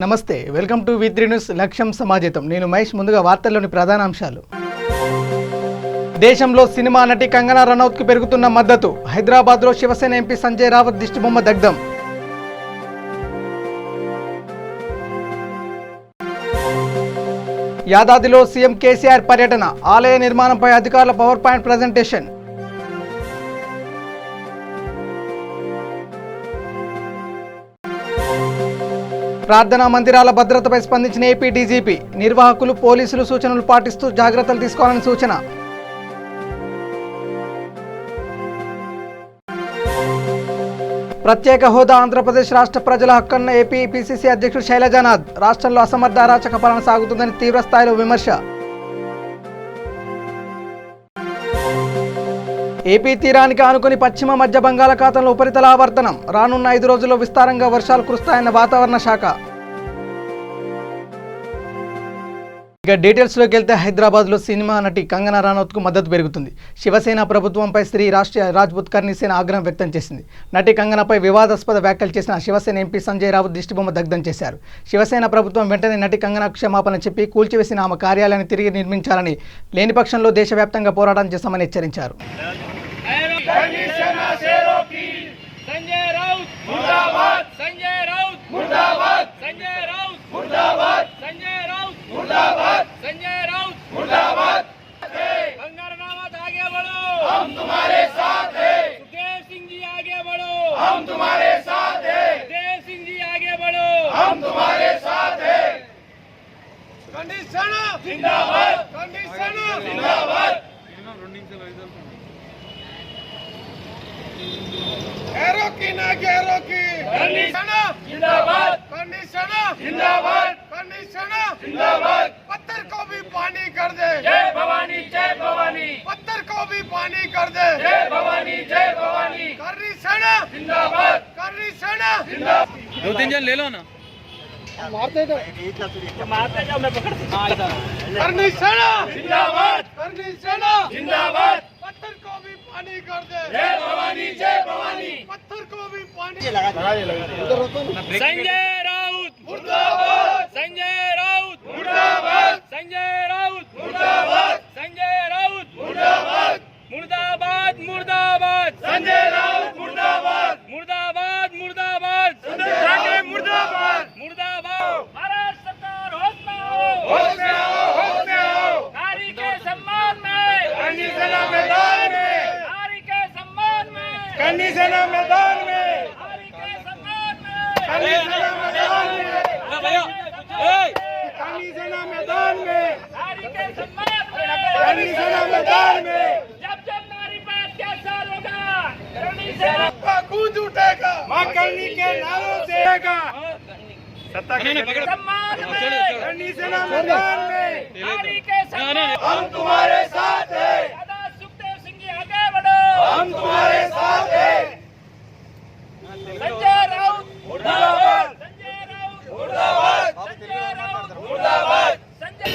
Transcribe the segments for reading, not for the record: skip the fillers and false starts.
నమస్తే, welcome to వి3 news లక్ష్యం సమాజితం. నేను మహేష్. ముందుగా వార్తల్లోని ప్రధాన అంశాలు. దేశంలో సినిమా నటి కంగనా రనౌత్కు పెరుగుతున్న మద్దతు. హైదరాబాద్లో శివసేన ఎంపీ సంజయ్ రావత్ దిష్టిబొమ్మ దగ్ధం. యాదాద్రిలో సీఎం కేసీఆర్ పర్యటన. ఆలయ నిర్మాణంపై అధికారుల పవర్ పాయింట్ ప్రజెంటేషన్. ప్రార్థనా మందిరాల భద్రతపై స్పందించిన ఏపీ డీజీపీ. నిర్వాహకులు, పోలీసులు సూచనలు పాటిస్తూ జాగ్రత్తలు తీసుకోవాలని సూచన. ప్రత్యేక హోదా ఆంధ్రప్రదేశ్ రాష్ట్ర ప్రజల హక్కన్న ఏపీ పీసీసీ అధ్యక్షుడు శైలజానాథ్. రాష్ట్రంలో అసమర్థ అరాచక పాలన సాగుతుందని తీవ్రస్థాయిలో విమర్శ. ఏపీ తీరానికి ఆనుకుని పశ్చిమ మధ్య బంగాళాఖాతంలో ఉపరితల ఆవర్తనం. రానున్న 5 రోజుల్లో విస్తారంగా వర్షాలు కురుస్తాయన్న వాతావరణ శాఖ. ఇక డీటెయిల్స్లోకి వెళ్తే హైదరాబాద్లో సినిమా నటి కంగనా రనౌత్కు మద్దతు పెరుగుతుంది. శివసేన ప్రభుత్వంపై స్త్రీ రాష్ట్రీయ రాజ్పుత్ కర్ణీసేన ఆగ్రహం వ్యక్తం చేసింది. నటి కంగనాపై వివాదాస్పద వ్యాఖ్యలు చేసిన శివసేన ఎంపీ సంజయ్ రావత్ దిష్టిబొమ్మ దగ్ధం చేశారు. శివసేన ప్రభుత్వం వెంటనే నటి కంగనా క్షమాపణ చెప్పి కూల్చివేసిన ఆమె కార్యాలయాన్ని తిరిగి నిర్మించాలని, లేని పక్షంలో దేశవ్యాప్తంగా పోరాటం చేస్తామని హెచ్చరించారు. पत्थर को भी पानी कर दे, जय भवानी जय भवानी। पत्थर को भी पानी कर दे, जय भवानी जय भवानी। कर्णी सेना जिंदाबाद, कर्णी सेना जिंदाबाद। 2-3 जन ले लो ना, मारते जाओ मैं पकड़ता। कर्णी सेना जिंदाबाद, कर्णी सेना जिंदाबाद। पत्थर को भी पानी कर दे, जय भवानी जय भवानी। पत्थर को भी पानी। संजय राउत मुर्दाबाद, संजय राउत मुर्दाबाद, संजय राउत मुर्दाबाद, संजय राउत मुर्दाबाद, मुर्दाबाद मुर्दाबाद संजय राउत मुर्दाबाद, मुर्दाबाद मुर्दाबाद संजय राउत मुर्दाबाद, मुर्दाबाद। भारत सरकार होश में आओ, होश में आओ, होश में आओ। नारी के सम्मान में, कर्णी सेना मैदान में, नारी के सम्मान में, कर्णी सेना मैदान में, नारी के सम्मान में, कर्णी सेना मैदान में, कर्णी सेना मैदान में, नारी के सम्मान में, कर्णी सेना मैदान में। जब जब नारी पर अत्याचार होगा, कर्णी सेना का गूंज उठेगा, मां कर्णी के नारों से उठेगा। सम्मान में, कर्णी सेना मैदान में, नारी के सम्मान। हम तुम्हारे साथ हैं, दादा सुखदेव सिंह जी आगे बढ़ो, हम तुम्हारे साथ हैं। संजय राउत मुर्दाबाद, संजय राउत मुर्दाबाद, संजय राउत मुर्दाबाद। संजय।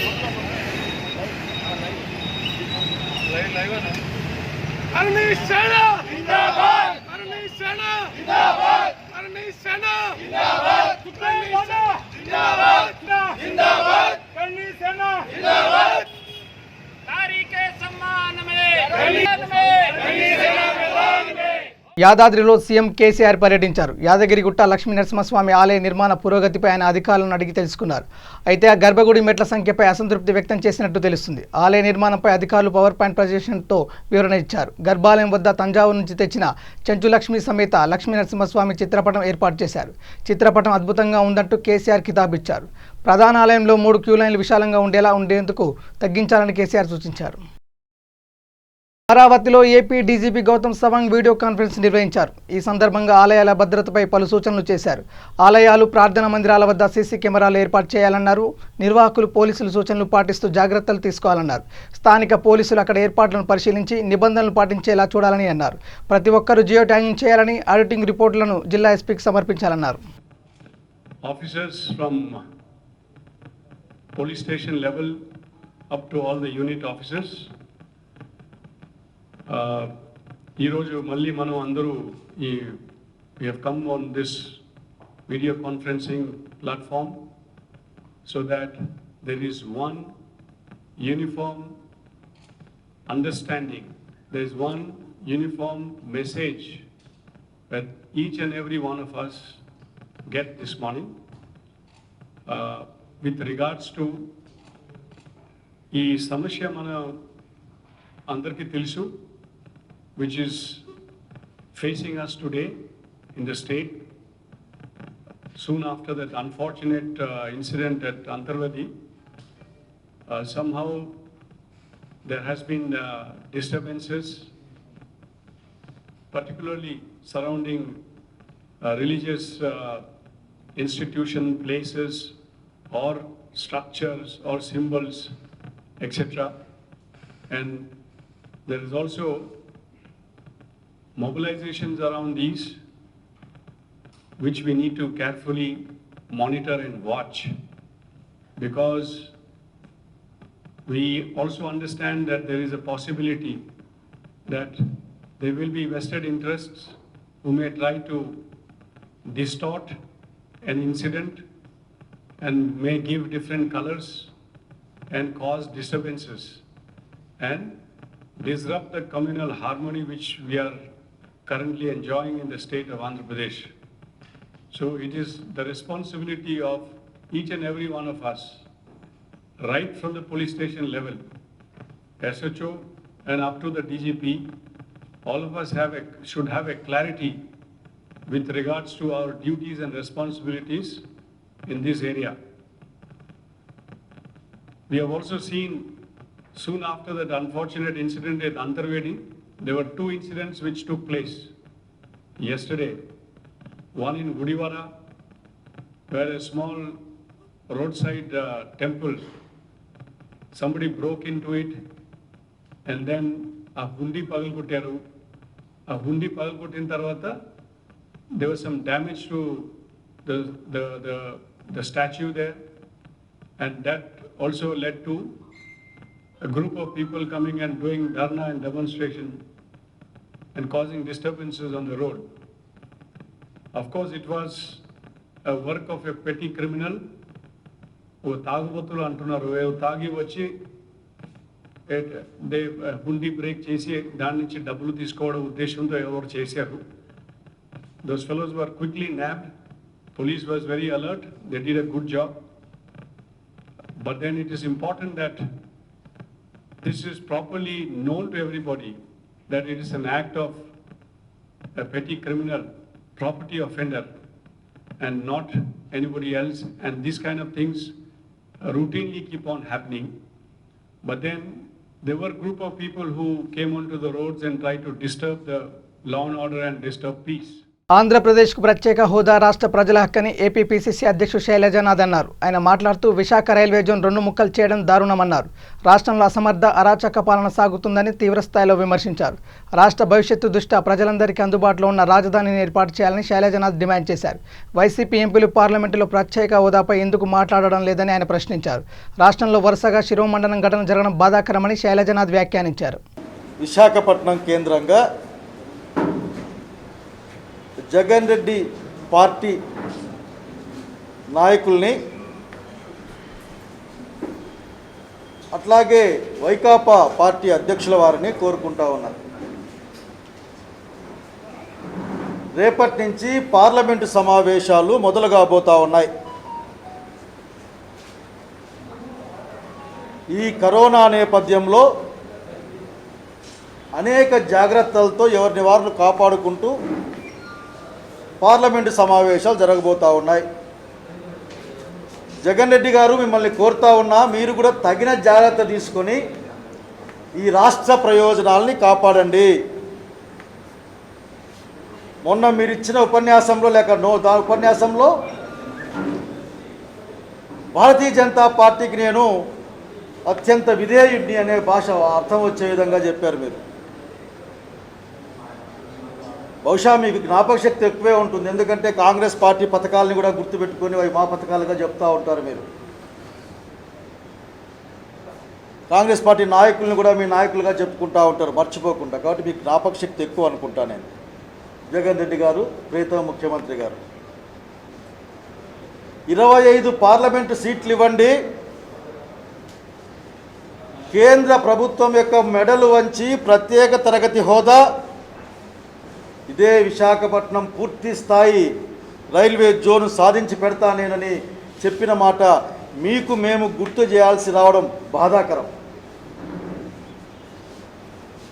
कर्णी सेना जिंदाबाद, कर्णी सेना जिंदाबाद, कर्णी सेना जिंदाबाद, कर्णी सेना जिंदाबाद, जिंदाबाद, कर्णी सेना जिंदाबाद। नारी के सम्मान में, कर्णी सेना मैदान में। యాదాద్రిలో సీఎం కేసీఆర్ పర్యటించారు. యాదగిరిగుట్ట లక్ష్మీ నరసింహస్వామి ఆలయ నిర్మాణ పురోగతిపై ఆయన అధికారులను అడిగి తెలుసుకున్నారు. అయితే ఆ గర్భగుడి మెట్ల సంఖ్యపై అసంతృప్తి వ్యక్తం చేసినట్టు తెలుస్తుంది. ఆలయ నిర్మాణంపై అధికారులు పవర్ పాయింట్ ప్రజెంటేషన్తో వివరణ ఇచ్చారు. గర్భాలయం వద్ద తంజావూరు నుంచి తెచ్చిన చెంచు లక్ష్మీ సమేత లక్ష్మీ నరసింహస్వామి చిత్రపటం ఏర్పాటు చేశారు. చిత్రపటం అద్భుతంగా ఉందంటూ కేసీఆర్ కితాబిచ్చారు. ప్రధాన ఆలయంలో 3 క్యూ లైన్లు విశాలంగా ఉండేందుకు తగ్గించాలని కేసీఆర్ సూచించారు. అమరావతిలో AP DGP Gautam Sawang video conference నిర్వహించారు. ఈ సందర్భంగా ఆలయాల భద్రతపై పలు సూచనలు చేశారు. ఆలయాలు, ప్రార్థనా మందిరాల వద్ద సీసీ కెమెరాలు ఏర్పాటు చేయాలన్నారు. నిర్వాహకులు, పోలీసులు సూచనలు పాటిస్తూ జాగ్రత్తలు తీసుకోవాలన్నారు. స్థానిక పోలీసులు అక్కడ ఏర్పాట్లను పరిశీలించి నిబంధనలు పాటించేలా చూడాలని అన్నారు. ప్రతి ఒక్కరూ జియో ట్యాగింగ్ చేయాలని, ఆడిటింగ్ రిపోర్టులను జిల్లా ఎస్పీకి సమర్పించాలన్నారు. Officers from police station level up to all the unit officers. ఈరోజు మళ్ళీ మనం అందరూ we have come on this video conferencing platform so that there is one uniform understanding, there is one uniform message that each and every one of us get this morning with regards to ఈ సమస్య మన అందరికీ తెలుసు, which is facing us today in the state soon after that unfortunate incident at Antarvadi. Somehow there has been disturbances, particularly surrounding religious institution, places or structures or symbols, etc. And there is also mobilizations around these which we need to carefully monitor and watch, because we also understand that there is a possibility that there will be vested interests who may try to distort an incident and may give different colors and cause disturbances and disrupt the communal harmony which we are currently enjoying in the state of Andhra Pradesh. So it is the responsibility of each and every one of us, right from the police station level, SHO and up to the DGP, all of us should have a clarity with regards to our duties and responsibilities in this area. We have also seen soon after that unfortunate incident at Antarvedi, there were two incidents which took place yesterday. One in Gudivara, where a small roadside temple, somebody broke into it and then a hundi pagalkottaru. A hundi pagalkottin tarvata there was some damage to the statue there, and that also led to a group of people coming and doing dharna and demonstration and causing disturbances on the road. Of course, it was a work of a petty criminal. ఓ తాగుబోతులు అంటున్నారు, తాగి వచ్చి హుండీ break చేసి దాని నుంచి డబ్బులు తీసుకోవడం ఉద్దేశంతో ఎవరు చేశారు. Those fellows were quickly nabbed. Police was very alert. They did a good job. But then it is important that this is properly known to everybody that it is an act of a petty criminal, property offender, and not anybody else. And these kind of things routinely keep on happening. But then there were a group of people who came onto the roads and tried to disturb the law and order and disturb peace. ఆంధ్రప్రదేశ్కు ప్రత్యేక హోదా రాష్ట్ర ప్రజల హక్కని APPCC అధ్యక్షుడు శైలజానాథ్ అన్నారు. ఆయన మాట్లాడుతూ Visakha railway zone 2 ముక్కలు చేయడం దారుణమన్నారు. రాష్ట్రంలో అసమర్థ అరాచక పాలన సాగుతుందని తీవ్రస్థాయిలో విమర్శించారు. రాష్ట్ర భవిష్యత్తు దృష్ట్యా ప్రజలందరికీ అందుబాటులో ఉన్న రాజధానిని ఏర్పాటు చేయాలని శైలజానాథ్ డిమాండ్ చేశారు. వైసీపీ ఎంపీలు పార్లమెంటులో ప్రత్యేక హోదాపై ఎందుకు మాట్లాడడం లేదని ఆయన ప్రశ్నించారు. రాష్ట్రంలో వరుసగా శిరోమండనం ఘటన జరగడం బాధాకరమని శైలజానాథ్ వ్యాఖ్యానించారు. విశాఖపట్నం కేంద్రంగా జగన్ రెడ్డి పార్టీ నాయకుల్ని అట్లాగే వైకాపా పార్టీ అధ్యక్షుల వారిని కోరుకుంటా ఉన్నారు. రేపటి నుంచి పార్లమెంటు సమావేశాలు మొదలు కాబోతా ఉన్నాయి. ఈ కరోనా నేపథ్యంలో అనేక జాగ్రత్తలతో ఎవరిని వారిని కాపాడుకుంటూ పార్లమెంటు సమావేశాలు జరగబోతూ ఉన్నాయి. జగన్ రెడ్డి గారు మిమ్మల్ని కోరుతా ఉన్నా మీరు కూడా తగిన జాగ్రత్త తీసుకొని ఈ రాష్ట్ర ప్రయోజనాలని కాపాడండి. మొన్న మీరు ఇచ్చిన ఉపన్యాసంలో ఉపన్యాసంలో భారతీయ జనతా పార్టీకి నేను అత్యంత విధేయుడిని అనే భాష అర్థం వచ్చే విధంగా చెప్పారు మీరు. బహుశా మీకు జ్ఞాపకశక్తి ఎక్కువే ఉంటుంది, ఎందుకంటే కాంగ్రెస్ పార్టీ పథకాలని కూడా గుర్తుపెట్టుకొని అవి మా పథకాలుగా చెప్తూ ఉంటారు మీరు. కాంగ్రెస్ పార్టీ నాయకులను కూడా మీ నాయకులుగా చెప్పుకుంటూ ఉంటారు మర్చిపోకుండా. కాబట్టి మీకు జ్ఞాపకశక్తి ఎక్కువ అనుకుంటా నేను. జగన్ రెడ్డి గారు, ప్రీతమ ముఖ్యమంత్రి గారు, 25 పార్లమెంటు సీట్లు ఇవ్వండి, కేంద్ర ప్రభుత్వం యొక్క మెడలు వంచి ప్రత్యేక తరగతి హోదా, ఇదే విశాఖపట్నం పూర్తి స్థాయి రైల్వే జోన్ సాధించి పెడతా నేనని చెప్పిన మాట మీకు మేము గుర్తు చేయాల్సి రావడం బాధాకరం.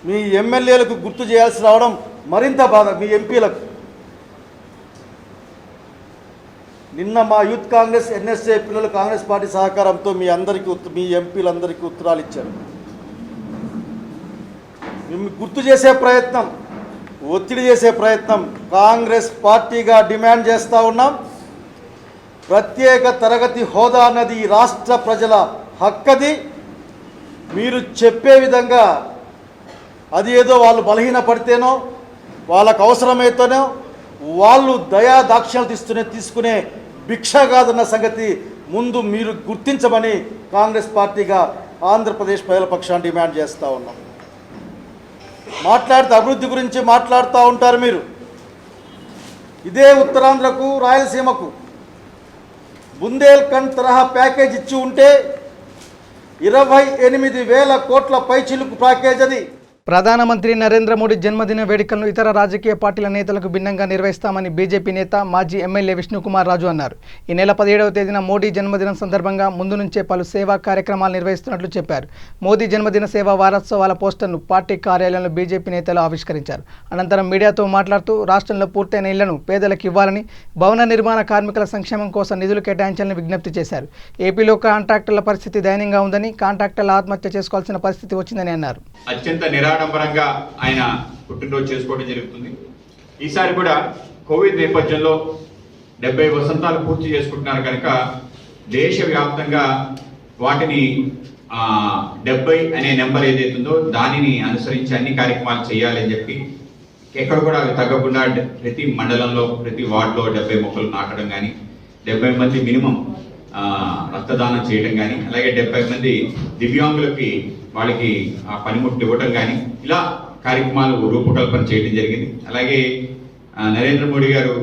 మీ ఎమ్మెల్యేలకు గుర్తు చేయాల్సి రావడం మరింత బాధ. మీ ఎంపీలకు నిన్న మా యూత్ కాంగ్రెస్ ఎన్ఎస్ఏ పిల్లలు కాంగ్రెస్ పార్టీ సహకారంతో మీ ఎంపీలందరికీ ఉత్తరాలు ఇచ్చారు. మేము గుర్తు చేసే ప్రయత్నం, ఒత్తిడి చేసే ప్రయత్నం కాంగ్రెస్ పార్టీగా డిమాండ్ చేస్తూ ఉన్నాం. ప్రత్యేక తరగతి హోదా అన్నది ఈ రాష్ట్ర ప్రజల హక్కది. మీరు చెప్పే విధంగా అది ఏదో వాళ్ళు బలహీనపడితేనో వాళ్ళకు అవసరమైతేనో వాళ్ళు దయా దాక్ష్యాలు తీసుకునే భిక్ష కాదన్న సంగతి ముందు మీరు గుర్తించమని కాంగ్రెస్ పార్టీగా ఆంధ్రప్రదేశ్ ప్రజల పక్షాన్ని డిమాండ్ చేస్తూ ఉన్నాం. మాట్లాడితే అభివృద్ధి గురించి మాట్లాడుతూ ఉంటారు మీరు. ఇదే ఉత్తరాంధ్రకు రాయలసీమకు బుందేల్ఖండ్ తరహా ప్యాకేజ్ ఇచ్చి ఉంటే 28,000 కోట్ల పైచిలుకు ప్యాకేజ్ అది. ప్రధానమంత్రి నరేంద్ర మోడీ జన్మదిన వేడుకలను ఇతర రాజకీయ పార్టీల నేతలకు భిన్నంగా నిర్వహిస్తామని బీజేపీ నేత మాజీ ఎమ్మెల్యే విష్ణుకుమార్ రాజు అన్నారు. ఈ నెల 17వ తేదీన మోడీ జన్మదినం సందర్భంగా ముందు నుంచే పలు సేవా కార్యక్రమాలు నిర్వహిస్తున్నట్లు చెప్పారు. మోదీ జన్మదిన సేవా వారోత్సవాల పోస్టర్ను పార్టీ కార్యాలయంలో బీజేపీ నేతలు ఆవిష్కరించారు. అనంతరం మీడియాతో మాట్లాడుతూ రాష్ట్రంలో పూర్తయిన ఇళ్లను పేదలకు ఇవ్వాలని, భవన నిర్మాణ కార్మికుల సంక్షేమం కోసం నిధులు కేటాయించాలని విజ్ఞప్తి చేశారు. ఏపీలో కాంట్రాక్టర్ల పరిస్థితి దయనీయంగా ఉందని, కాంట్రాక్టర్ల ఆత్మహత్య చేసుకోవాల్సిన పరిస్థితి వచ్చిందని అన్నారు. అత్యంత నిరాడంబరంగా ఆయన పుట్టినరోజు చేసుకోవడం జరుగుతుంది. ఈసారి కూడా కోవిడ్ నేపథ్యంలో 70 వసంతాలు పూర్తి చేసుకుంటున్నారు కనుక దేశవ్యాప్తంగా వాటిని 70 అనే నెంబర్ ఏదైతుందో దానిని అనుసరించి అన్ని కార్యక్రమాలు చేయాలని చెప్పి ఎక్కడ కూడా అవి తగ్గకుండా ప్రతి మండలంలో ప్రతి వార్డులో 70 మొక్కలు నాటడం కానీ, 70 మంది మినిమం రక్తదానం చేయడం కానీ, అలాగే 70 మంది దివ్యాంగులకి వాళ్ళకి పనిముట్లు ఇవ్వడం కానీ, ఇలా కార్యక్రమాలు రూపకల్పన చేయడం జరిగింది. అలాగే నరేంద్ర మోడీ గారు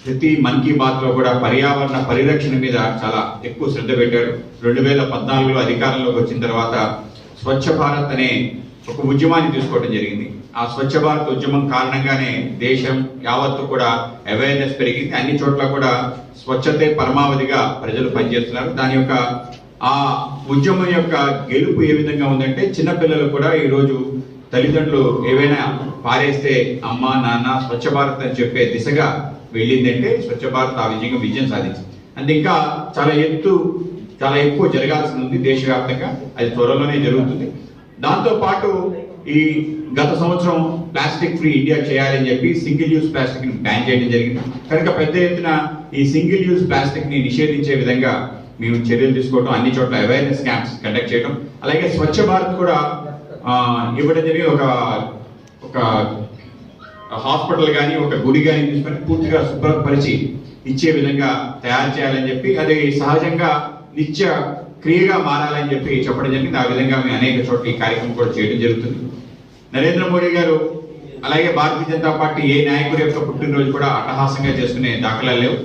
ప్రతి మన్ కీ బాత్లో కూడా పర్యావరణ పరిరక్షణ మీద చాలా ఎక్కువ శ్రద్ధ పెట్టారు. 2014లో అధికారంలోకి వచ్చిన తర్వాత స్వచ్ఛ భారత్ అనే ఒక ఉద్యమాన్ని తీసుకోవడం జరిగింది. ఆ స్వచ్ఛ భారత్ ఉద్యమం కారణంగానే దేశం యావత్తు కూడా అవేర్నెస్ పెరిగింది. అన్ని చోట్ల కూడా స్వచ్ఛతే పరమావధిగా ప్రజలు పనిచేస్తున్నారు. దాని యొక్క ఆ ఉద్యమం యొక్క గెలుపు ఏ విధంగా ఉందంటే, చిన్నపిల్లలు కూడా ఈరోజు తల్లిదండ్రులు ఏవైనా పారేస్తే అమ్మ నాన్న స్వచ్ఛ భారత్ అని చెప్పే దిశగా వెళ్ళిందంటే స్వచ్ఛ భారత్ ఆ విజయం సాధించింది. అంటే ఇంకా చాలా ఎక్కువ జరగాల్సి ఉంది దేశవ్యాప్తంగా. అది త్వరలోనే జరుగుతుంది. దాంతోపాటు ఈ గత సంవత్సరం ప్లాస్టిక్ ఫ్రీ ఇండియా చేయాలని చెప్పి సింగిల్ యూజ్ ప్లాస్టిక్ ని బ్యాన్ చేయడం జరిగింది. కనుక పెద్ద ఎత్తున ఈ సింగిల్ యూజ్ ప్లాస్టిక్ ని నిషేధించే విధంగా మేము చర్యలు తీసుకోవడం, అన్ని చోట్ల అవేర్నెస్ క్యాంప్స్ కండక్ట్ చేయడం, అలాగే స్వచ్ఛ భారత్ కూడా ఇవ్వడం జరిగి ఒక హాస్పిటల్ కానీ ఒక గుడి కానీ తీసుకొని పూర్తిగా శుభ్రపరిచి ఇచ్చే విధంగా తయారు చేయాలని చెప్పి, అది సహజంగా నిత్య క్రియగా మారాలని చెప్పి చెప్పడం జరిగింది. ఆ విధంగా మేము అనేక చోట్ల ఈ కార్యక్రమం కూడా చేయడం జరుగుతుంది. నరేంద్ర మోడీ గారు అలాగే భారతీయ జనతా పార్టీ ఏ నాయకుడి యొక్క పుట్టినరోజు కూడా అట్టహాసంగా చేసుకునే దాఖలాలు లేవు.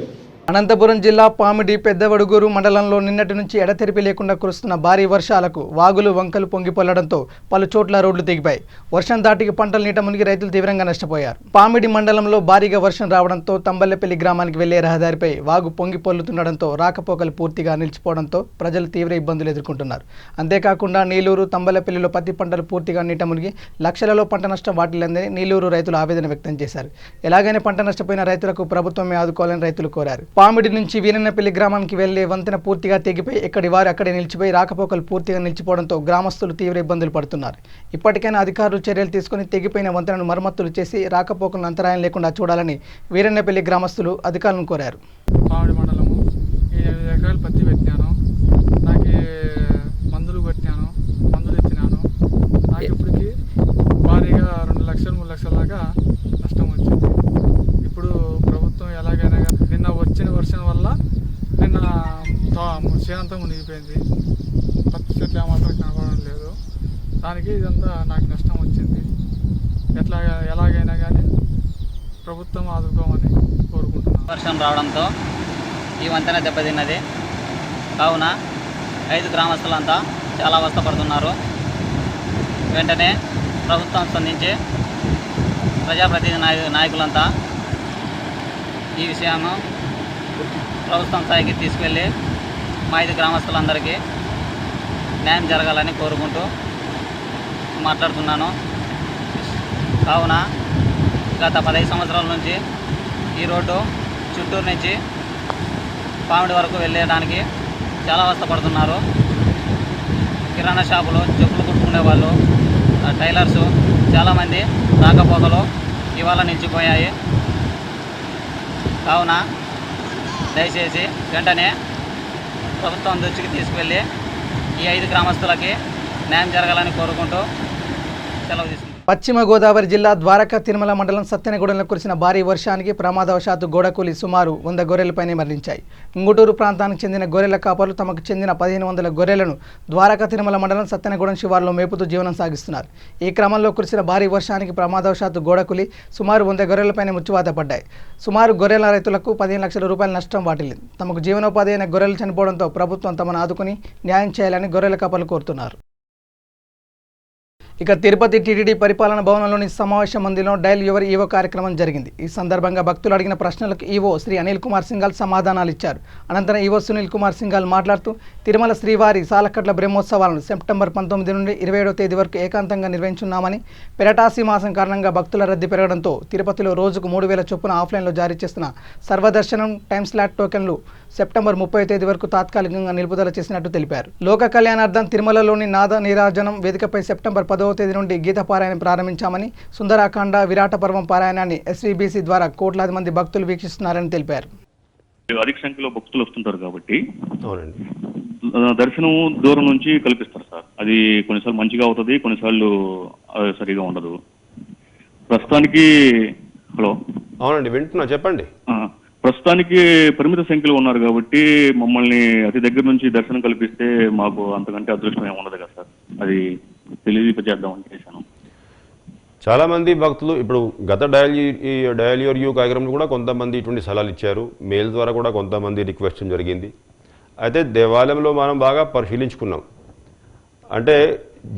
అనంతపురం జిల్లా పామిడి పెద్దవడుగూరు మండలంలో నిన్నటి నుంచి ఎడతెరిపి లేకుండా కురుస్తున్న భారీ వర్షాలకు వాగులు వంకలు పొంగిపొల్లడంతో పలు చోట్ల రోడ్లు తెగిపాయి. వర్షం దాటికి పంటలు నీట మునిగి రైతులు తీవ్రంగా నష్టపోయారు. పామిడి మండలంలో భారీగా వర్షం రావడంతో తంబల్లపల్లి గ్రామానికి వెళ్లే రహదారిపై వాగు పొంగి పొల్లుతుండడంతో రాకపోకలు పూర్తిగా నిలిచిపోవడంతో ప్రజలు తీవ్ర ఇబ్బందులు ఎదుర్కొంటున్నారు. అంతేకాకుండా నీలూరు తంబల్లపల్లిలో పత్తి పంటలు పూర్తిగా నీట మునిగి లక్షలలో పంట నష్టం వాటిల్లందని నీలూరు రైతులు ఆవేదన వ్యక్తం చేశారు. ఎలాగైనా పంట నష్టపోయిన రైతులకు ప్రభుత్వమే ఆదుకోవాలని రైతులు కోరారు. పామిడి నుంచి వీరన్నపల్లి గ్రామానికి వెళ్లే వంతెన పూర్తిగా తెగిపోయి ఎక్కడి వారు అక్కడే నిలిచిపోయి రాకపోకలు పూర్తిగా నిలిచిపోవడంతో గ్రామస్తులు తీవ్ర ఇబ్బందులు పడుతున్నారు. ఇప్పటికైనా అధికారులు చర్యలు తీసుకుని తెగిపోయిన వంతెనను మరమ్మతులు చేసి రాకపోకలను అంతరాయం లేకుండా చూడాలని వీరన్నపల్లి గ్రామస్తులు అధికారులను కోరారు. పామిడి మండలము 8 ఎకరాలు పత్తి పెట్టినాను. నాకు మందులు కొట్టినాను, మందులు ఇచ్చినాను. నాకు ఇప్పటికి భారీగా 2 లక్షలు 3 లక్షల దాకా నష్టం వచ్చింది. ఇప్పుడు ప్రభుత్వం ఎలాగైనా నిన్న వచ్చిన వర్షం వల్ల నిన్న చేనంతా మునిగిపోయింది. పత్తి చెట్లు ఏమాత్రం కనపడడం లేదు. దానికి ఇదంతా నాకు నష్టం వచ్చింది. ఎలాగైనా కానీ ప్రభుత్వం ఆదుకోమని కోరుకుంటున్నాను. వర్షం రావడంతో ఈ వంతెన దెబ్బతిన్నది. కావున 5 గ్రామస్తులంతా చాలా అవస్థపడుతున్నారు. వెంటనే ప్రభుత్వం స్పందించి ప్రజాప్రతినిధి నాయకులంతా ఈ విషయము ప్రభుత్వం స్థాయికి తీసుకెళ్ళి మా 5 గ్రామస్తులందరికీ న్యాయం జరగాలని కోరుకుంటూ మాట్లాడుతున్నాను. కావున గత 15 సంవత్సరాల నుంచి ఈ రోడ్డు చిత్తూరు నుంచి పామిడి వరకు వెళ్ళడానికి చాలా అవస్థపడుతున్నారు. కిరాణా షాపులు, చెప్పులు కుట్టుకునే వాళ్ళు, టైలర్సు చాలామంది రాకపోకలు ఇవాళ నిలిచిపోయాయి. కావున దయచేసి వెంటనే ప్రభుత్వం దృష్టికి తీసుకువెళ్ళి ఈ 5 గ్రామస్తులకి న్యాయం జరగాలని కోరుకుంటూ సెలవు తీసుకుంటాం. పశ్చిమ గోదావరి జిల్లా ద్వారకా తిరుమల మండలం సత్తెనగూడెంలో కురిసిన భారీ వర్షానికి ప్రమాదవశాత్తు గోడకూలి సుమారు 100 గొర్రెలపైనే మరణించాయి. ఇంగుటూరు ప్రాంతానికి చెందిన గొర్రెల కాపర్లు తమకు చెందిన 1500 గొర్రెలను ద్వారకా తిరుమల మండలం సత్తెనగూడెం శివారులో మేపుతూ జీవనం సాగిస్తున్నారు. ఈ క్రమంలో కురిసిన భారీ వర్షానికి ప్రమాదవశాత్తు గోడకూలి సుమారు 100 గొర్రెలపైన మృత్యువాత పడ్డాయి. సుమారు గొర్రెల రైతులకు 15 లక్షల రూపాయల నష్టం వాటిల్లింది. తమకు జీవనోపాధి అయిన గొర్రెలు చనిపోవడంతో ప్రభుత్వం తమను ఆదుకుని న్యాయం చేయాలని గొర్రెల కాపర్లు కోరుతున్నారు. ఇక తిరుపతి టీటీడీ పరిపాలన భవనంలోని సమావేశ మందిరంలో డయల్ యువర్ ఈవో కార్యక్రమం జరిగింది. ఈ సందర్భంగా భక్తులు అడిగిన ప్రశ్నలకు ఈవో శ్రీ అనిల్ కుమార్ సింఘాల్ సమాధానాలు ఇచ్చారు. అనంతరం ఈవో సునీల్ కుమార్ సింఘాల్ మాట్లాడుతూ తిరుమల శ్రీవారి సాలకట్ల బ్రహ్మోత్సవాలను సెప్టెంబర్ 19 నుండి 27వ తేదీ వరకు ఏకాంతంగా నిర్వహించున్నామని, పెరటాసి మాసం కారణంగా భక్తుల రద్దీ పెరగడంతో తిరుపతిలో రోజుకు 3000 చొప్పున ఆఫ్లైన్లో జారీ చేస్తున్న సర్వదర్శనం టైమ్ స్లాట్ టోకెన్లు సెప్టెంబర్ 30వ తేదీ వరకు తాత్కాలికంగా నిలుపుదల చేసినట్టు తెలిపారు. లోక కళ్యాణార్థం తిరుమలలోని నాద నీరాజనం వేదికపై సెప్టెంబర్ 10వ తేదీ నుండి గీత పారాయణం ప్రారంభించామని, సుందరాఖండ విరాట పర్వం పారాయణాన్ని ఎస్వీబీసీ ద్వారా కోట్లాది మంది భక్తులు వీక్షిస్తున్నారని తెలిపారు. అధిక సంఖ్యలో భక్తులు వస్తుంటారు కాబట్టి అవునండి, దర్శనం దూరం నుంచి కల్పిస్తారు సార్. అది కొన్నిసార్లు మంచిగా అవుతుంది, కొన్నిసార్లు సరిగా ఉండదు. ప్రస్తుతానికి హలో అవునండి వింటున్నా, చెప్పండి. ప్రస్తుతానికి పరిమిత సంఖ్యలో ఉన్నారు కాబట్టి మమ్మల్ని అతి దగ్గర నుంచి దర్శనం కల్పిస్తే మాకు అంతకంటే అదృష్టం ఏమి ఉండదు కదా సార్. అది తెలియజేద్దామని చేశాను. చాలామంది భక్తులు ఇప్పుడు గత డయల్ యువర్ యూ కార్యక్రమంలో కూడా కొంతమంది ఇటువంటి సలహాలు ఇచ్చారు. మెయిల్ ద్వారా కూడా కొంతమంది రిక్వెస్ట్ జరిగింది. అయితే దేవాలయంలో మనం బాగా పరిశీలించుకున్నాం. అంటే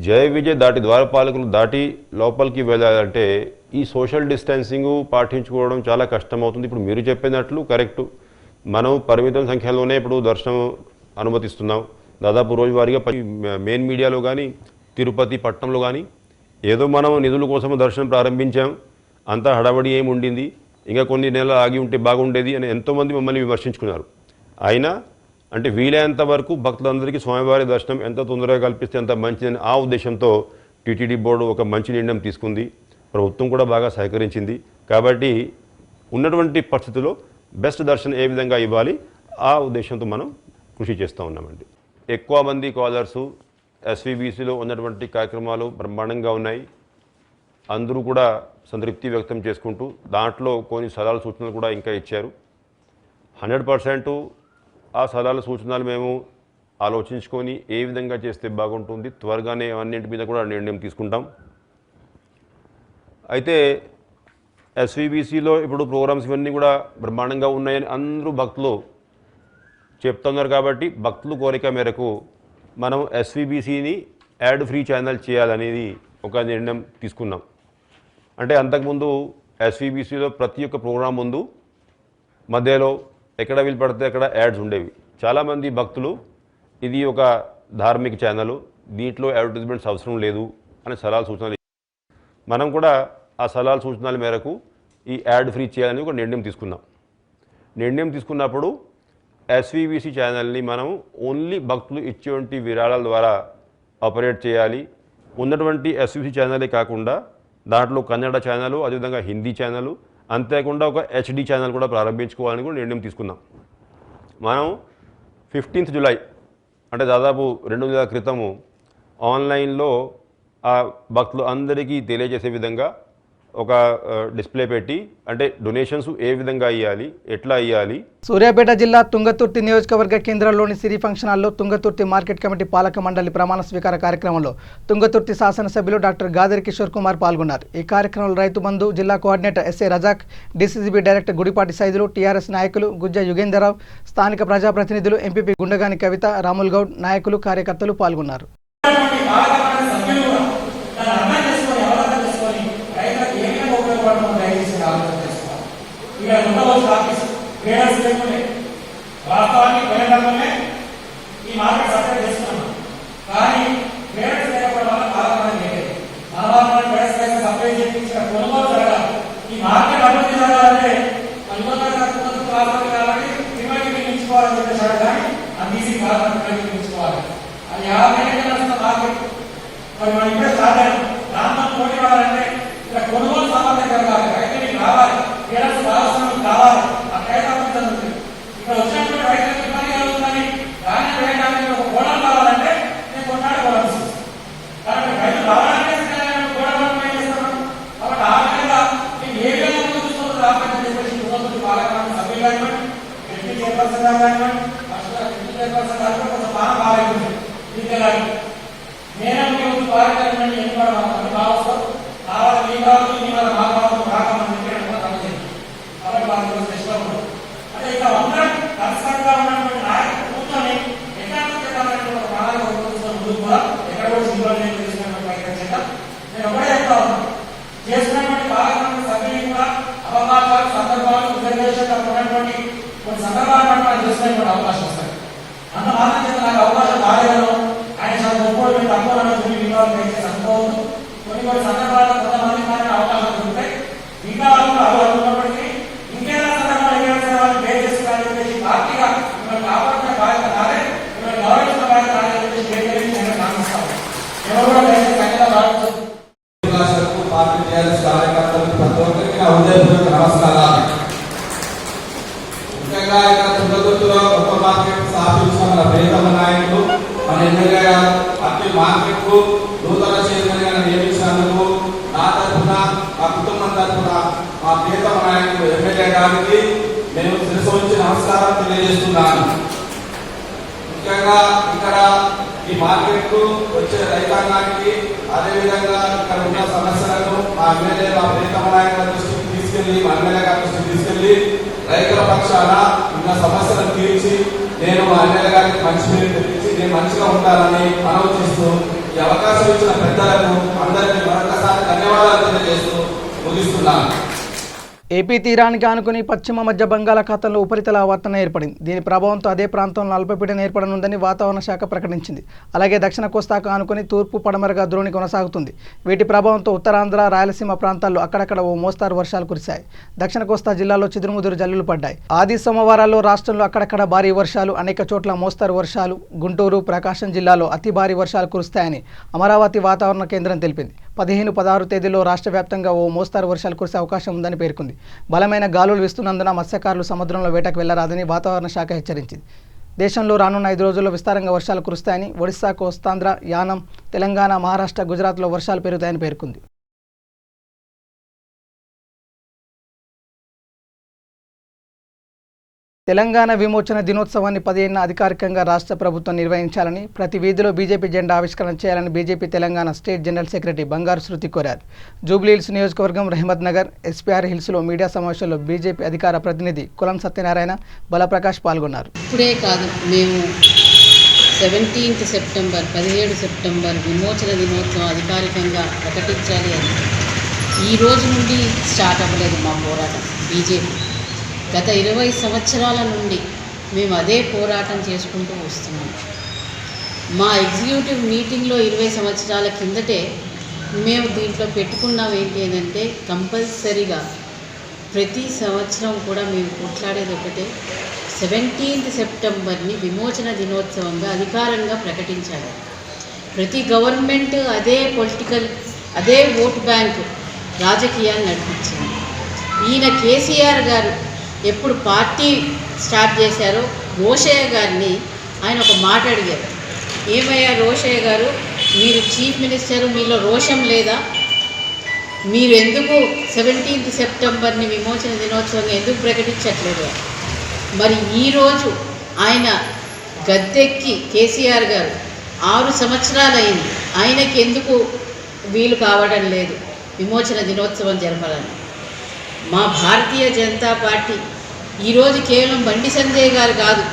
జయ విజయ్ దాటి ద్వారపాలకులు దాటి లోపలికి వెళ్ళాలంటే ఈ సోషల్ డిస్టెన్సింగ్ పాటించుకోవడం చాలా కష్టమవుతుంది. ఇప్పుడు మీరు చెప్పినట్లు కరెక్టు. మనం పరిమిత సంఖ్యలోనే ఇప్పుడు దర్శనం అనుమతిస్తున్నాం. దాదాపు రోజువారీగా మెయిన్ మీడియాలో కానీ తిరుపతి పట్టణంలో కానీ ఏదో మనం నిధుల కోసం దర్శనం ప్రారంభించాం, అంతా హడావడి ఏమి ఉండింది, ఇంకా కొన్ని నెలలు ఆగి ఉంటే బాగుండేది అని ఎంతోమంది మమ్మల్ని విమర్శించుకున్నారు. అయినా అంటే వీలైనంత వరకు భక్తులందరికీ స్వామివారి దర్శనం ఎంత తొందరగా కల్పిస్తే అంత మంచిదని ఆ ఉద్దేశంతో టీటీడీ బోర్డు ఒక మంచి నిర్ణయం తీసుకుంది. ప్రభుత్వం కూడా బాగా సహకరించింది. కాబట్టి ఉన్నటువంటి పరిస్థితుల్లో బెస్ట్ దర్శనం ఏ విధంగా ఇవ్వాలి ఆ ఉద్దేశంతో మనం కృషి చేస్తూ ఉన్నామండి. ఎక్కువ మంది కాలర్సు ఎస్వీబీసీలో ఉన్నటువంటి కార్యక్రమాలు బ్రహ్మాండంగా ఉన్నాయి. అందరూ కూడా సంతృప్తి వ్యక్తం చేసుకుంటూ దాంట్లో కొన్ని సలహాలు సూచనలు కూడా ఇంకా ఇచ్చారు. 100% ఆ సలహాలు సూచనలు మేము ఆలోచించుకొని ఏ విధంగా చేస్తే బాగుంటుంది, త్వరగానే అన్నింటి మీద కూడా నిర్ణయం తీసుకుంటాం. అయితే ఎస్వీబీసీలో ఇప్పుడు ప్రోగ్రామ్స్ ఇవన్నీ కూడా బ్రహ్మాండంగా ఉన్నాయని అందరూ భక్తులు చెప్తున్నారు. కాబట్టి భక్తుల కోరిక మేరకు మనం ఎస్వీబీసీని యాడ్ ఫ్రీ ఛానల్ చేయాలనేది ఒక నిర్ణయం తీసుకున్నాం. అంటే అంతకుముందు ఎస్వీబీసీలో ప్రతి ఒక్క ప్రోగ్రాం ముందు మధ్యలో ఎక్కడ వీలు పడితే అక్కడ యాడ్స్ ఉండేవి. చాలామంది భక్తులు ఇది ఒక ధార్మిక ఛానల్, దీంట్లో అడ్వర్టైజ్మెంట్స్ అవసరం లేదు అని సలహాలు సూచనలు. మనం కూడా ఆ సలహాల సూచనల మేరకు ఈ యాడ్ ఫ్రీ చేయాలని ఒక నిర్ణయం తీసుకున్నాం. నిర్ణయం తీసుకున్నప్పుడు ఎస్వీబీసీ ఛానల్ని మనం ఓన్లీ భక్తులు ఇచ్చేటువంటి విరాళాల ద్వారా ఆపరేట్ చేయాలి. ఉన్నటువంటి ఎస్వీబీసీ ఛానలే కాకుండా దాంట్లో కన్నడ ఛానల్, అదేవిధంగా హిందీ ఛానల్, అంతేకాకుండా ఒక హెచ్డి ఛానల్ కూడా ప్రారంభించుకోవాలని కూడా నిర్ణయం తీసుకున్నాం. మనం 15th జూలై అంటే దాదాపు 2 నెలల క్రితము ఆన్లైన్లో ఆ భక్తులు అందరికీ తెలియజేసే విధంగా ఒక డిస్ప్లే పెట్టి అంటే డొనేషన్స్ ఏ విధంగా ఇవ్వాలి, ఎట్లా ఇవ్వాలి. సూర్యాపేట జిల్లా తుంగతుర్తి నియోజకవర్గ కేంద్రంలోని సిరి ఫంక్షన్ హాల్లో తుంగతుర్తి మార్కెట్ కమిటీ పాలక మండలి ప్రమాణ స్వీకార కార్యక్రమంలో తుంగతుర్తి శాసనసభ్యులు డాక్టర్ గాదరి కిషోర్ కుమార్ పాల్గొన్నారు. ఈ కార్యక్రమంలో రైతు బంధు జిల్లా coordinator SA Razak, DCCB director Gudipati Saidulu, TRS నాయకులు గుజ్జ యుగేందర్రావు, స్థానిక ప్రజాప్రతినిధులు, ఎంపీపీ గుండగాని కవిత, రాముల్ గౌడ్, నాయకులు, కార్యకర్తలు పాల్గొన్నారు. వాస్తవానికి పోయేటప్పుడే ఈ మార్కెట్ సపరేట్ చేస్తున్నాం, కానీ ట్రేడర్స్ లేకపోవడం వల్ల బాధపడడం లేదు. మనవాళ్ళని ట్రేడర్స్ సపరేట్ చేయించిన కొనుగోలు జరగాలి. ఈ మార్కెట్ అభివృద్ధి జరగాలంటే కాబట్టి క్రిమినల్ మించుకోవాలని చెప్పేసాడు, కానీ అంబీసీ క్రిమినల్ మించుకోవాలి. అది 50 ఏళ్ళ మార్కెట్. మరి మనం ఇప్పుడే సాధారణ దాంతో పోటీ పడాలంటే ఇక్కడ కొనుగోలు సామర్థ్యం జరగాలి, రైతులకు రావాలి, ట్రేడర్స్ భాగస్వామ్యం కావాలి. ఆ ట్రేడ్ జరుగుతుంది. ఇక్కడ వచ్చినప్పుడు రైతులకు ఇబ్బంది కలుగుతుందని దాన్ని వేయడానికి ఒక గోడం కావాలంటే నేను కొన్నాడుకోవాల్సి కాబట్టి రైతులు రావాలంటే గోడం చేస్తున్నాం. కాబట్టి ఆ విధంగా మేము ఏ విధంగా ముందు చూసుకుంటూ రావాలని చెప్పేసి పాలకమండలి సభ్యులు కానివ్వండి, ఎంపీ చైర్పర్సన్ కానివ్వండి, చైర్పర్సన్ కానివ్వండి కొంచెం బాగా బాగుంటుంది. నేను ముందు పాలకమండలి ఎన్నుకోవడం కావచ్చు రావాలి, మీ కావచ్చు, మీ వాళ్ళ మా కావచ్చు రాకమని చెప్పి కాబట్టి వాళ్ళకి ఇష్టం ఉండదు. అంటే ఇక్కడ అందరం కష్టంగా ఉన్నటువంటి నాయకులు కూర్చొని ఎట్లా చేద్దామనేటువంటి ప్రణాళిక ముందు కూడా ఎక్కడ కూడా సింబల్ చేసినటువంటి ప్రయత్నం నేను ఒకటే చెప్తా ఉన్నాను. చేసినటువంటి పాలకమండలి సభ్యులు కూడా అవకాశాలు, సందర్భాలు, రిజర్వేషన్ ఉన్నటువంటి కొన్ని సందర్భాలు మనం చేసినటువంటి అవకాశం వస్తాయి. అంత మాత్రం చేత నాకు అవకాశం రాలేదనో ఆయన ఒక్కడు మీరు తక్కువ చేసే అనుకోవద్దు. కొన్ని సందర్భాల్లో కొంతమంది కానీ అవకాశాలు ఉంటాయి. ఇంకా వాళ్ళు ఉన్నప్పటికీ ఇంకేనా సందర్భాలు వాళ్ళు పే చేసుకోవాలని చెప్పేసి పార్టీగా మిమ్మల్ని కాపాడుతున్న బాధ్యత నాదే, మిమ్మల్ని గౌరవించిన బాధ్యత నాదే చెప్పేసి నేను భావిస్తాను. ఎవరు కూడా సంఖ్యలో భావించదు. పార్టీ టీఆర్ఎస్ కార్యకర్తలకు ప్రతి ఒక్కరికి నా హృదయపూర్వక నమస్కారాలు. ముఖ్యంగా ఇక్కడ తుంగతుర్తిలో కొత్త మార్కెట్ స్థాపించిన మన ప్రియతమ నాయకులు మన ఎమ్మెల్యే గారు అట్టి మార్కెట్ కు నూతన చైర్మన్ గా నియమించినందుకు నా తరఫున, మా కుటుంబం తరఫున మా ప్రియతమ నాయకులు ఎమ్మెల్యే గారికి నేను శిరస్సు ఉంచి నమస్కారం తెలియజేస్తున్నాను. ముఖ్యంగా ఇక్కడ ఈ మార్కెట్ కు వచ్చే రైతాంగానికి, అదేవిధంగా ఇక్కడ ఉన్న సమస్యలను మా ఎమ్మెల్యే, మా ప్రియతమ నాయకుల దృష్టికి తీసుకెళ్లి, మా ఎమ్మెల్యే గారి దృష్టికి తీసుకెళ్లి రైతుల పక్షాన ఉన్న సమస్యలను తీర్చి నేను మా ఎమ్మెల్యే గారికి మంచి పేరు తెప్పించి నేను మంచిగా ఉంటానని మనవి చేస్తూ ఈ అవకాశం ఇచ్చిన పెద్దలకు అందరికీ మరొకసారి ధన్యవాదాలు తెలియజేస్తూ ముగిస్తున్నాను. ఏపీ తీరానికి ఆనుకుని పశ్చిమ మధ్య బంగాళాఖాతంలో ఉపరితల ఆవర్తనం ఏర్పడింది. దీని ప్రభావంతో అదే ప్రాంతంలో అల్పపీడనం ఏర్పడనుందని వాతావరణ శాఖ ప్రకటించింది. అలాగే దక్షిణ కోస్తాకు ఆనుకుని తూర్పు పడమరగా ద్రోణి కొనసాగుతుంది. వీటి ప్రభావంతో ఉత్తరాంధ్ర, రాయలసీమ ప్రాంతాల్లో అక్కడక్కడ ఓ మోస్తారు వర్షాలు కురిశాయి. దక్షిణ కోస్తా జిల్లాలో చిదురుముదురు జల్లులు పడ్డాయి. ఆది సోమవారాల్లో రాష్ట్రంలో అక్కడక్కడ భారీ వర్షాలు, అనేక చోట్ల మోస్తారు వర్షాలు, గుంటూరు, ప్రకాశం జిల్లాలో అతి భారీ వర్షాలు కురుస్తాయని అమరావతి వాతావరణ కేంద్రం తెలిపింది. 15, 16 తేదీల్లో రాష్ట్ర వ్యాప్తంగా ఓ మోస్తారు వర్షాలు కురిసే అవకాశం ఉందని పేర్కొంది. బలమైన గాలులు వీస్తున్నందున మత్స్యకారులు సముద్రంలో వేటకు వెళ్లరాదని వాతావరణ శాఖ హెచ్చరించింది. దేశంలో రానున్న 5 రోజుల్లో విస్తారంగా వర్షాలు కురుస్తాయని, ఒడిశా, కోస్తాంధ్ర, యానం, తెలంగాణ, మహారాష్ట్ర, గుజరాత్లో వర్షాలు పెరుగుతాయని పేర్కొంది. తెలంగాణ విమోచన దినోత్సవాన్ని 15న అధికారికంగా రాష్ట్ర ప్రభుత్వం నిర్వహించాలని, ప్రతి వీధిలో బీజేపీ జెండా ఆవిష్కరణ చేయాలని BJP Telangana state general secretary బంగారు శృతి కోరారు. జూబ్లీహిల్స్ నియోజకవర్గం రహమత్ నగర్, ఎస్పీఆర్ హిల్స్లో మీడియా సమావేశంలో బీజేపీ అధికార ప్రతినిధి కులం సత్యనారాయణ, బలప్రకాష్ పాల్గొన్నారు. ఇప్పుడే కాదు, మేము 17 సెప్టెంబర్ 17 సెప్టెంబర్ విమోచన దినోత్సవం అధికారికంగా ప్రకటించాలి అని ఈ రోజు నుండి స్టార్ట్ అవ్వలేదు మా పోరాటం. బీజేపీ గత 20 సంవత్సరాల నుండి మేము అదే పోరాటం చేసుకుంటూ వస్తున్నాం. మా ఎగ్జిక్యూటివ్ మీటింగ్లో 20 సంవత్సరాల కిందటే మేము దీంట్లో పెట్టుకున్నాం ఏంటి అంటే కంపల్సరీగా ప్రతి సంవత్సరం కూడా మేము కొట్లాడేది ఒకటే, 17 సెప్టెంబర్ని విమోచన దినోత్సవంగా అధికారంగా ప్రకటించాలి. ప్రతి గవర్నమెంట్ అదే ఓటు బ్యాంకు రాజకీయాన్ని నడిపించింది. ఈయన కేసీఆర్ గారు ఎప్పుడు పార్టీ స్టార్ట్ చేశారో రోషయ్య గారిని ఆయన ఒక మాట అడిగారు, ఏమయ్యా రోషయ్య గారు, మీరు చీఫ్ మినిస్టర్, మీలో రోషం లేదా? మీరు ఎందుకు 17th సెప్టెంబర్ని విమోచన దినోత్సవంగా ఎందుకు ప్రకటించట్లేదు? మరి ఈరోజు ఆయన గద్దెక్కి కేసీఆర్ గారు 6 సంవత్సరాలైంది, ఆయనకి ఎందుకు వీలు కావడం లేదు విమోచన దినోత్సవం జరపాలని? మా భారతీయ జనతా పార్టీ ఈరోజు కేవలం బండి సంజయ్ గారు కాదు,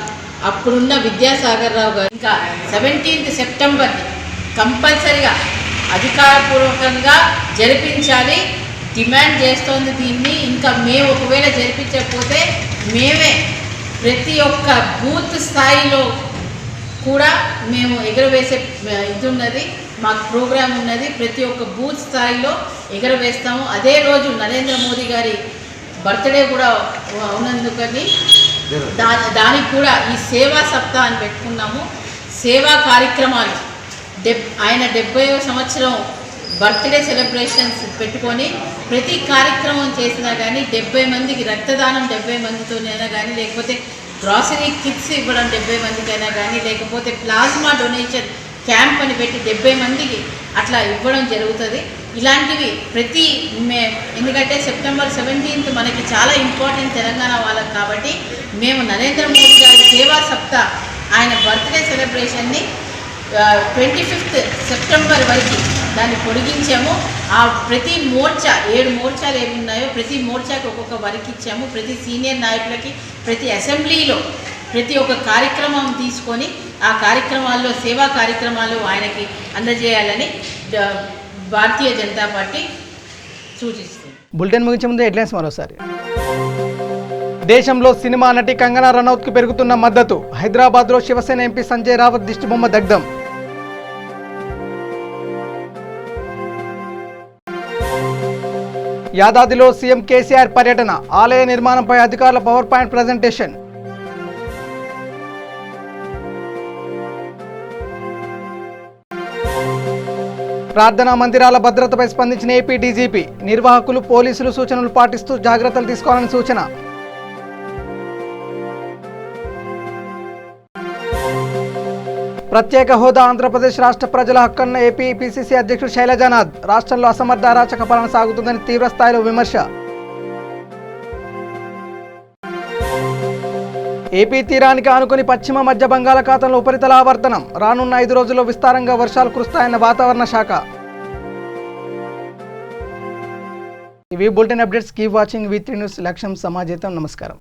అప్పుడున్న విద్యాసాగర్ రావు గారు ఇంకా 17th సెప్టెంబర్ని కంపల్సరిగా అధికారపూర్వకంగా జరిపించాలి డిమాండ్ చేస్తోంది దీన్ని. ఇంకా మేము ఒకవేళ జరిపించకపోతే మేమే ప్రతి ఒక్క బూత్ స్థాయిలో కూడా మేము ఎగరవేసే ఇది ఉన్నది, మాకు ప్రోగ్రాం ఉన్నది. ప్రతి ఒక్క బూత్ స్థాయిలో ఎగరవేస్తాము. అదే రోజు నరేంద్ర మోదీ గారి బర్త్డే కూడా ఉన్నందుకని దానికి కూడా ఈ సేవా సప్తాహ్ అని పెట్టుకున్నాము. సేవా కార్యక్రమాలు ఆయన 70వ సంవత్సరం బర్త్డే సెలబ్రేషన్స్ పెట్టుకొని ప్రతి కార్యక్రమం చేసినా కానీ 70 మందికి రక్తదానం 70 మందితోనైనా కానీ, లేకపోతే గ్రాసరీ కిట్స్ ఇవ్వడం 70 మందికైనా కానీ, లేకపోతే ప్లాస్మా డొనేషన్ క్యాంప్ అని పెట్టి 70 మందికి అట్లా ఇవ్వడం జరుగుతుంది. ఇలాంటివి ప్రతి ఎందుకంటే సెప్టెంబర్ 17th మనకి చాలా ఇంపార్టెంట్ తెలంగాణ వాళ్ళకి. కాబట్టి మేము నరేంద్ర మోదీ గారి సేవా సప్తాహ్ ఆయన బర్త్డే సెలబ్రేషన్ని 25th సెప్టెంబర్ వరకు దాన్ని పొడిగించాము. ఆ ప్రతి మోర్చా 7 మోర్చాలు ఏమి ఉన్నాయో ప్రతి మోర్చాకి ఒక్కొక్క వరకు ఇచ్చాము. ప్రతి సీనియర్ నాయకులకి ప్రతి అసెంబ్లీలో ప్రతి ఒక్క కార్యక్రమం తీసుకొని ఆ కార్యక్రమాల్లో సేవా కార్యక్రమాలు ఆయనకి అందజేయాలని భారతీయ జనతా పార్టీ సూచిస్తుంది. బులెటిన్ ముగించే ముందు హెడ్లైన్స్ మరోసారి. దేశంలో సినిమా నటి కంగనా రనౌత్కు పెరుగుతున్న మద్దతు. హైదరాబాద్లో శివసేన ఎంపీ సంజయ్ రావత్ దిష్టిబొమ్మ దగ్ధం. యాదాద్రిలో సీఎం కేసీఆర్ పర్యటన. ఆలయ నిర్మాణంపై అధికారుల పవర్ పాయింట్ ప్రజెంటేషన్. ప్రార్థనా మందిరాల భద్రతపై స్పందించిన ఏపీ డీజీపీ. నిర్వాహకులు పోలీసులు సూచనలు పాటిస్తూ జాగ్రత్తలు తీసుకోవాలని సూచన. ప్రత్యేక హోదా ఆంధ్రప్రదేశ్ రాష్ట్ర ప్రజల హక్కన్న ఏపీ పిసిసి అధ్యక్షుడు శైలజానాథ్. రాష్ట్రంలో అసమర్థ అరాచక పాలన సాగుతుందని తీవ్ర స్థాయిలో విమర్శ. ఏపీ తీరానికి ఆనుకుని పశ్చిమ మధ్య బంగాళాఖాతంలో ఉపరితల ఆవర్తనం. రానున్న 5 రోజుల్లో విస్తారంగా వర్షాలు కురుస్తాయన్న వాతావరణ శాఖ. ఇవి bulletin updates. Keep watching V3 news. లక్ష్యం సమాజేతం. నమస్కారం.